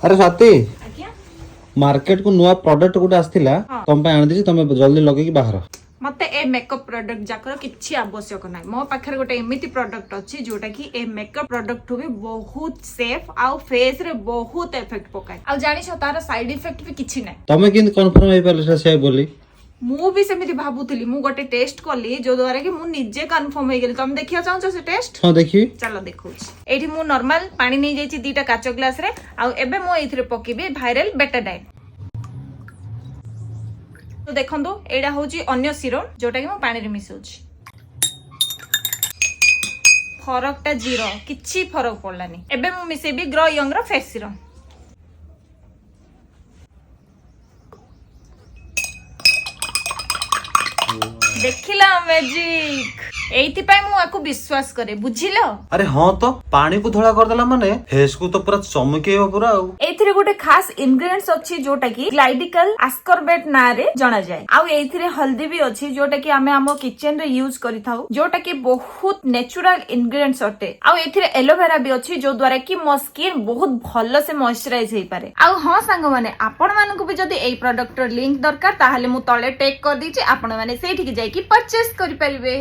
अरे स्वाति आज्ञा मार्केट को नुआ प्रोडक्ट गोटे आसला तुम आनी देछि तुम जल्दी लगे बाहर मते ए मेकअप प्रोडक्ट जाकर किछि आवश्यक नाही मो पाखरे गोटे एमिति प्रोडक्ट अछि जोटा कि ए मेकअप प्रोडक्ट भी बहुत सेफ आ फेस रे बहुत इफेक्ट पकाय आ जानि छ तार साइड इफेक्ट भी किछि नाही तुम किंत कंफर्म हे पाले से बोली मु भी सेमिति भाबुतली मु गोटे टेस्ट कली जो द्वारा कि मु निजे कन्फर्म हे गेली तुम देखिया चाहछ से टेस्ट हां देखि चलो देखौ एठी मु नॉर्मल पानी नै जाई छि दीटा काचो ग्लास रे आ एबे मु एथिरे पकीबे वायरल बेटाडाइन तो देखंदो एडा होची अन्य सीरम जोटा कि मु पानी रे मिसौची फरकटा जीरो किछि फरक पड़लानी एबे मु मिसेबी ग्रो यंग रो फेस सीरम देखिला मैजिक एइति पाई मु आकु विश्वास करे बुझिलो अरे हां तो पानी को धोला कर देला माने फेस को तो पूरा चमकेबो पूरा आ एथिरे गोटे खास इंग्रेडिएंट्स अछि जोटा कि ग्लाइडिकल आस्कॉर्बेट ना रे जाना जाय आ एथिरे हल्दी भी अछि जोटा कि हमें हमो किचन रे यूज करि थाउ जोटा कि बहुत नेचुरल इंग्रेडिएंट्स अटे आ एथिरे एलोवेरा भी अछि जो द्वारा कि मो स्किन बहुत भलो से मॉइस्चराइज हेई पारे आ हां संग माने आपण मानकु भी जदी एई प्रोडक्ट र लिंक दरकार ताहाले मु तळे टेक कर दी छी आपण माने सेठी कि जाय कि परचेस करि परिबे।